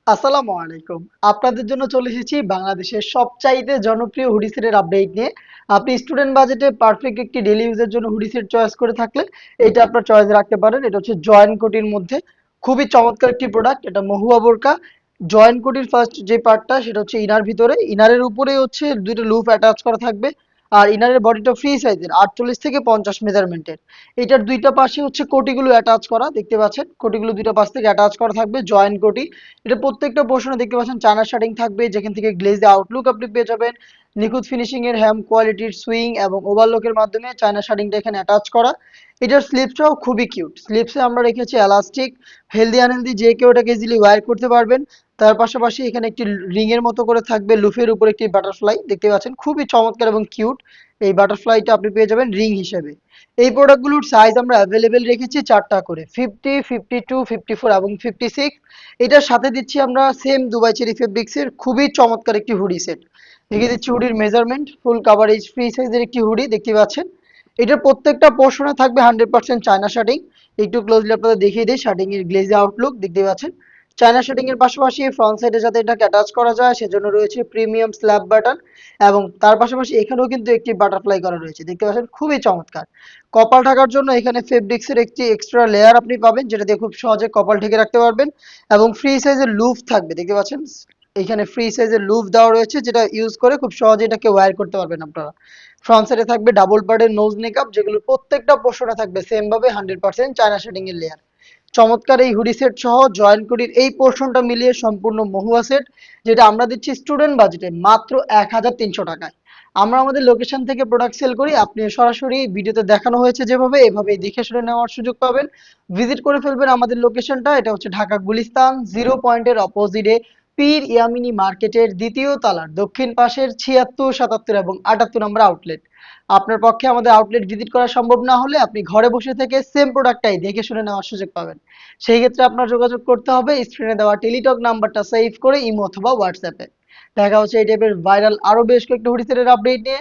আসসালামু আলাইকুম। আপনাদের জন্য চলে এসেছি বাংলাদেশের সবচাইতে জনপ্রিয় হুডি সেটের আপডেট নিয়ে। আপনি স্টুডেন্ট বাজেটে পারফেক্ট একটি ডেইলি ইউজের জন্য হুডি সেট চয়েস করে থাকলে এটা আপনার চয়েসে রাখতে পারেন। এটা হচ্ছে জয়েন্ট কোটির মধ্যে খুবই চমৎকার একটি প্রোডাক্ট। এটা মহুয়া বোরকা। জয়েন্ট কোটির ফার্স্ট যে পার্টটা সেটা হচ্ছে ইনার ভিতরে। ইনারের উপরেই হচ্ছে ২ টা লুপ অ্যাটাচ করা থাকবে। আর ইনারের বডিটা ফ্রি সাইজের ৪৮ থেকে ৫০ মেজারমেন্টের। এটার ২ টা পাশে হচ্ছে কোটিগুলো অ্যাটাচ করা দেখতে পাচ্ছেন। কোটিগুলো ২ টা পাশ থেকে অ্যাটাচ করা থাকবে জয়েন্ট কোটি। এটা প্রত্যেকটা পোর্শনে দেখতে পাচ্ছেন চায়না শার্টিং থাকবে যেখান থেকে গ্লেজে আউটলুক আপনি পেয়ে যাবেন। নিখুঁত ফিনিশিং এর হ্যাম কোয়ালিটির সুইং এবং ওভারলকের মাধ্যমে চায়না শার্টিংটা এখানে অ্যাটাচ করা। এটার স্লিপসটাও খুবই কিউট। স্লিপসে আমরা রেখেছি এলাস্টিক। হেলদি আনহেলদি যে কেউ এটাকে ইজিলি ওয়্যার করতে পারবেন। তার পাশাপাশি এখানে একটি রিং এর মতো করে থাকবে লুফের উপর একটি বাটারফ্লাই দেখতে পাচ্ছেন খুবই চমৎকার এবং কিউট। এই বাটারফ্লাইটা আপনি পেয়ে যাবেন রিং হিসেবে। এই প্রোডাক্টগুলোর সাইজ আমরা অ্যাভেলেবেল রেখেছি চারটা করে 50, 52, 54 এবং 56। এটার সাথে দিচ্ছি আমরা সেম দুবাই চেরি ফেব্রিক্সের খুবই চমৎকার একটি হুডি সেট। দেখিয়ে দিচ্ছি হুডির মেজারমেন্ট ফুল কাভারেজ ফ্রি সাইজের একটি হুডি দেখতে পাচ্ছেন। এটার প্রত্যেকটা পোর্শনে থাকবে 100% চায়না শার্টিং। একটু ক্লোজলি আপনাদের দেখিয়ে দিই শার্টিং এর গ্লেজি আউটলুক দেখতে পাচ্ছেন। চায়না শার্টিং এর পাশাপাশি ফ্রন্ট সাইডে যাতে এটাকে অ্যাটাচ করা যায় সেজন্য রয়েছে প্রিমিয়াম স্ল্যাব বাটন। এবং তার পাশাপাশি এখানেও কিন্তু একটি বাটারফ্লাই করা রয়েছে দেখতে পাচ্ছেন খুবই চমৎকার। কপাল ঢাকার জন্য এখানে ফেব্রিক্সের একটি এক্সট্রা লেয়ার আপনি পাবেন যেটা দিয়ে খুব সহজে কপাল ঢেকে রাখতে পারবেন। এবং ফ্রি সাইজের লুফ থাকবে দেখতে পাচ্ছেন। এখানে ফ্রি সাইজের লুফ দেওয়া রয়েছে যেটা ইউজ করে খুব সহজে এটাকে ওয়্যার করতে পারবেন আপনারা। ফ্রন্ট সাইডে থাকবে ডাবল পার্টের নোজ মেকআপ যেগুলো প্রত্যেকটা পোর্শনে থাকবে সেম ভাবে 100% চায়না শেডিং এর লেয়ার। চমৎকার এই হুডি সেট সহ জয়েন্ট কোটির এই পোর্শনটা মিলিয়ে সম্পূর্ণ মহুয়া সেট যেটা আমরা দিচ্ছি স্টুডেন্ট বাজেটে মাত্র ১,৩০০ টাকায়। আমরা আমাদের লোকেশন থেকে প্রোডাক্ট সেল করি। আপনি সরাসরি ভিডিওতে দেখানো হয়েছে যেভাবে এভাবেই দেখে শুনে নেওয়ার সুযোগ পাবেন। ভিজিট করে ফেলবেন আমাদের লোকেশনটা। এটা হচ্ছে ঢাকা গুলিস্তান 0 পয়েন্টের অপোজিটে পীর ইয়ামিনী মার্কেটের দ্বিতীয় তলার দক্ষিণ পাশের ৭৬, ৭৭ এবং ৭৮ নম্বর আউটলেট। আপনার পক্ষে আমাদের আউটলেট ভিজিট করা সম্ভব না হলে আপনি ঘরে বসে থেকে সেম প্রোডাক্টটাই দেখে শুনে নেওয়ার সুযোগ পাবেন। সেই ক্ষেত্রে আপনার যোগাযোগ করতে হবে স্ক্রিনে দেওয়া টেলিটক নাম্বারটা সেভ করে ইমো অথবা হোয়াটসঅ্যাপে। দেখা হচ্ছে এই টাইপের ভাইরাল আরো বেশ কয়েকটা হুডি সেটের আপডেট নিয়ে।